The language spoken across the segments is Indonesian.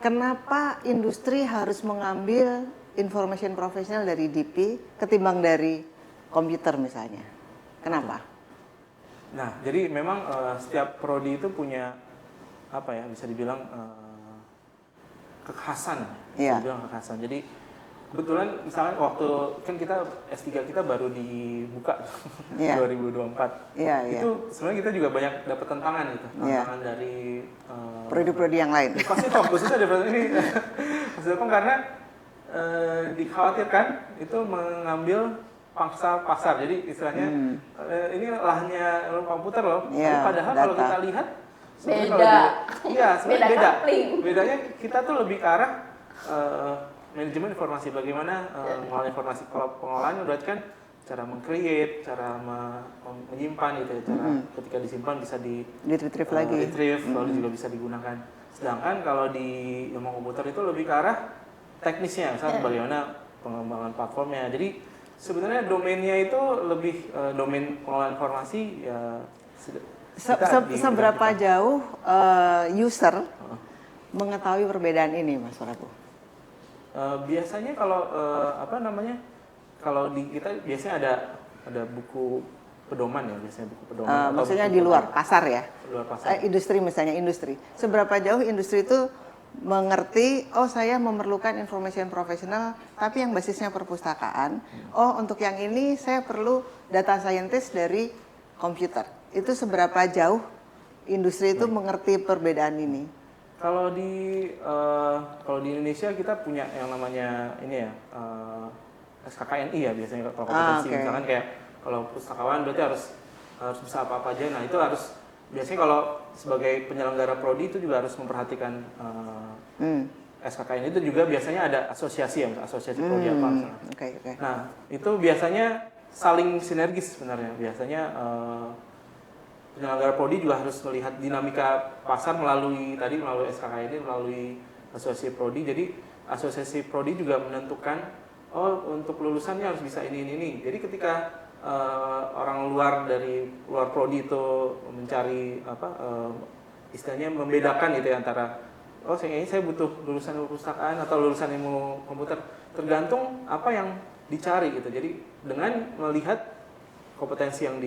kenapa industri harus mengambil information professional dari DP ketimbang dari komputer misalnya? Kenapa? Nah, jadi memang setiap prodi itu punya apa ya, bisa dibilang kekhasan. Bisa dibilang kekhasan. Jadi kebetulan misalnya waktu kan kita S3 kita baru dibuka 2024. Itu sebenarnya kita juga banyak dapat tantangan gitu. Tantangan dari prodi-prodi yang lain. Pasti khususnya dari ini. Karena dikhawatirkan itu mengambil pangsa pasar. Jadi istilahnya ini lahannya komputer loh. Padahal kalau kita lihat sebenarnya beda. Bedanya kita tuh lebih ke arah manajemen informasi, bagaimana mengolah informasi. Kalau pengolahannya berarti kan cara meng-create, cara menyimpan gitu ya, cara ketika disimpan bisa retrieve lagi, lalu juga bisa digunakan. Sedangkan kalau di ilmu komputer itu lebih ke arah teknisnya, misalnya bagaimana pengembangan platformnya. Jadi sebenarnya domainnya itu lebih domain pengolahan informasi ya. Seberapa jauh user mengetahui perbedaan ini, Mas Prabu? Biasanya kalau kalau di kita biasanya ada buku pedoman ya, biasanya buku pedoman. Maksudnya di luar pasar ya? Luar pasar. Industri misalnya, seberapa jauh industri itu mengerti, saya memerlukan information professional tapi yang basisnya perpustakaan. Untuk yang ini saya perlu data scientist dari komputer. Itu seberapa jauh industri itu mengerti perbedaan ini? Kalau di Indonesia kita punya yang namanya ini ya, SKKNI ya biasanya kalau kompetensi. Misalkan kayak kalau pustakawan berarti harus bisa apa-apa aja. Nah itu harus biasanya kalau sebagai penyelenggara prodi itu juga harus memperhatikan SKKN itu juga biasanya ada asosiasi ya, asosiasi prodi apa misalnya. Nah itu biasanya saling sinergis sebenarnya. Biasanya penyelenggara prodi juga harus melihat dinamika pasar melalui SKKN ini, melalui asosiasi prodi. Jadi asosiasi prodi juga menentukan untuk lulusannya harus bisa ini. Jadi ketika orang dari luar prodi itu mencari istilahnya membedakan gitu ya antara saya butuh lulusan perpustakaan atau lulusan ilmu komputer, tergantung apa yang dicari gitu. Jadi dengan melihat kompetensi yang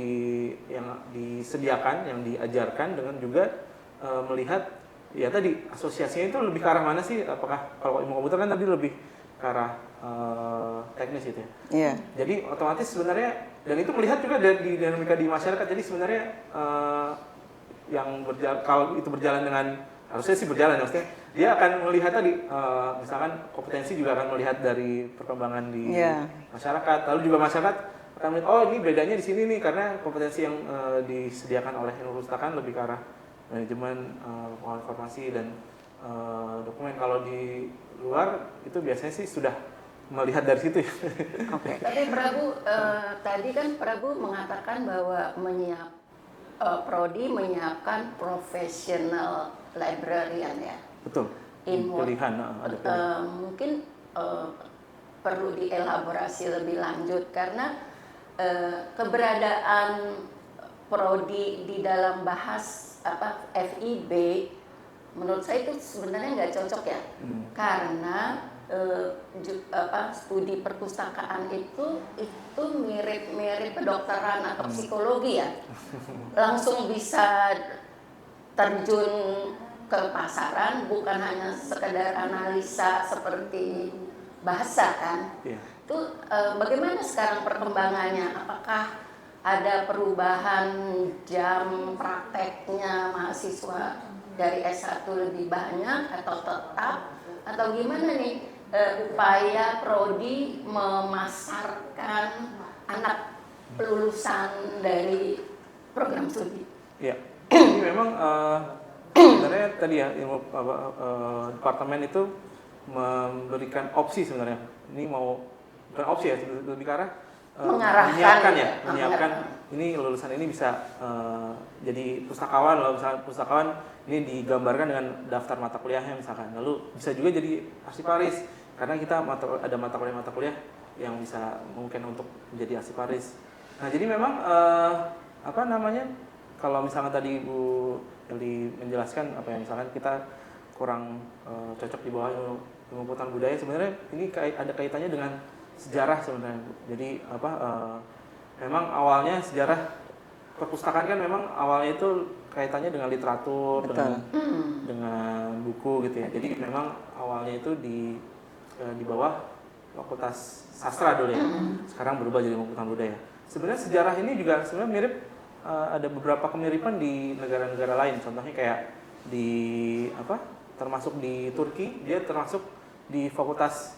disediakan, yang diajarkan, dengan juga melihat ya tadi asosiasinya itu lebih ke arah mana sih? Apakah kalau ilmu komputer kan tadi lebih ke arah teknis gitu ya. Jadi otomatis sebenarnya, dan itu melihat juga dari dinamika di masyarakat. Jadi sebenarnya kalau itu berjalan dengan, harusnya sih berjalan, maksudnya dia akan melihat tadi misalkan kompetensi juga akan melihat dari perkembangan di masyarakat. Lalu juga masyarakat akan melihat ini bedanya di sini nih, karena kompetensi yang disediakan oleh perpustakaan lebih ke arah manajemen informasi dan dokumen. Kalau di luar itu biasanya sih sudah melihat dari situ ya. Tapi Prabu tadi kan Prabu mengatakan bahwa prodi menyiapkan professional librarian ya. Betul. Pilihan ada pilihan. Mungkin perlu dielaborasi lebih lanjut karena keberadaan prodi di dalam bahas FIB menurut saya itu sebenarnya nggak cocok ya, karena studi perpustakaan itu mirip kedokteran atau psikologi ya, langsung bisa terjun ke pasaran, bukan hanya sekedar analisa seperti bahasa kan. Itu bagaimana sekarang perkembangannya? Apakah ada perubahan jam prakteknya mahasiswa dari S1 lebih banyak atau tetap, atau gimana nih upaya prodi memasarkan anak lulusan dari program studi? Iya, jadi memang sebenarnya tadi ya departemen itu memberikan opsi sebenarnya. Ini bukan opsi ya, lebih ke arah menyiapkan ini lulusan ini bisa jadi pustakawan. Lalu misalnya pustakawan ini digambarkan dengan daftar mata kuliahnya misalkan, lalu bisa juga jadi arsiparis karena kita ada mata kuliah yang bisa mungkin untuk menjadi arsiparis. Nah jadi memang kalau misalnya tadi Ibu Eli menjelaskan misalkan kita kurang cocok di bawah ilmu pengetahuan budaya. Sebenarnya ini ada kaitannya dengan sejarah sebenarnya, Bu. Jadi memang awalnya sejarah perpustakaan kan memang awalnya itu kaitannya dengan literatur, dengan buku gitu ya. Jadi memang awalnya itu di bawah Fakultas Sastra dulu ya. Sekarang berubah jadi ilmu pengetahuan budaya. Sebenarnya sejarah ini juga sebenarnya mirip, ada beberapa kemiripan di negara-negara lain. Contohnya kayak termasuk di Turki, dia termasuk di Fakultas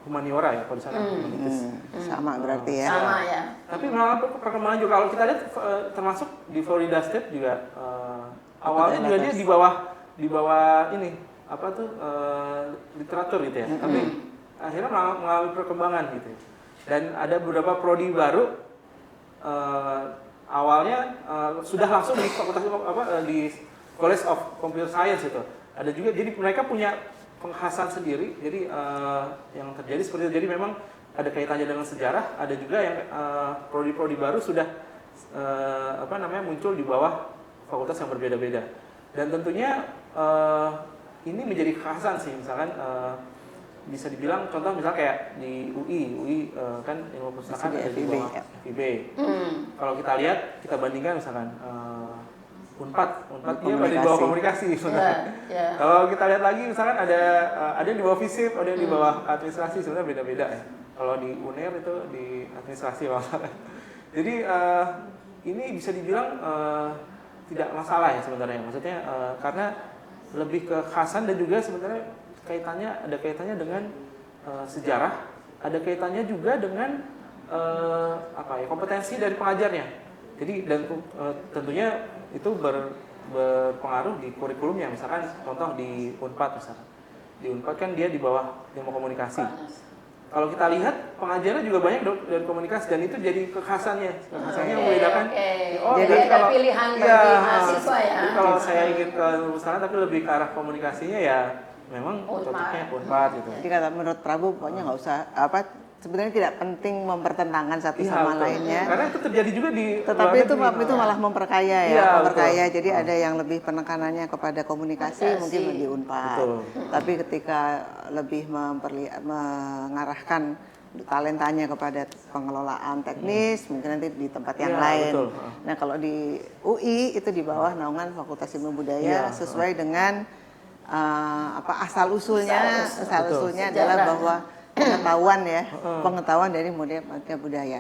humaniora ya, kalau di sana humanitis. Sama berarti ya. Sama ya. Tapi malah perkembangan juga kalau kita lihat termasuk di Florida State juga awalnya juga dia di bawah ini literatur gitu ya. Tapi akhirnya mengalami perkembangan gitu. Dan ada beberapa prodi baru awalnya sudah langsung di fakultas di College of Computer Science itu. Ada juga, jadi mereka punya pengkhasan sendiri. Jadi yang terjadi seperti itu. Jadi memang ada kaitannya dengan sejarah. Ada juga yang prodi-prodi baru sudah muncul di bawah fakultas yang berbeda-beda. Dan tentunya ini menjadi kekhasan sih. Misalkan bisa dibilang contoh misalnya kayak di UI kan ilmu perpustakaan ada di bawah FIB. Kalau kita lihat, kita bandingkan misalkan Unpad dia ada di bawah komunikasi. Yeah. Kalau kita lihat lagi misalkan ada yang di bawah FISIP, ada yang di bawah administrasi, sebenarnya beda-beda ya. Kalau di UNER itu di administrasi masalah. Jadi ini bisa dibilang tidak masalah ya sebenarnya. Maksudnya karena lebih ke kekhasan dan juga sebenarnya ada kaitannya dengan sejarah, ada kaitannya juga dengan kompetensi dari pengajarnya. Jadi dan tentunya itu berpengaruh di kurikulumnya. Misalkan contoh di Unpad misalkan. Di Unpad kan dia di bawah ilmu komunikasi. Kalau kita lihat pengajarnya juga banyak dari komunikasi dan itu jadi kekhasannya. Kekhasannya membedakan. Oh, jadi ada pilihan bagi mahasiswa ya. Jadi kalau saya ingin ke perpustakaan tapi lebih ke arah komunikasinya ya memang cocoknya Unpad gitu. Jadi kata menurut Prabu pokoknya nggak usah sebenarnya tidak penting mempertentangkan satu sama lainnya. Karena itu terjadi juga di tetapi itu malah memperkaya ya, memperkaya. Betul. Jadi ada yang lebih penekanannya kepada komunikasi mungkin di Unpad. Betul. Tapi ketika lebih mengarahkan talentanya kepada pengelolaan teknis, mungkin nanti di tempat yang lain. Betul. Nah, kalau di UI itu di bawah naungan Fakultas Ilmu Budaya sesuai dengan asal usulnya adalah bahwa pengetahuan dari budaya.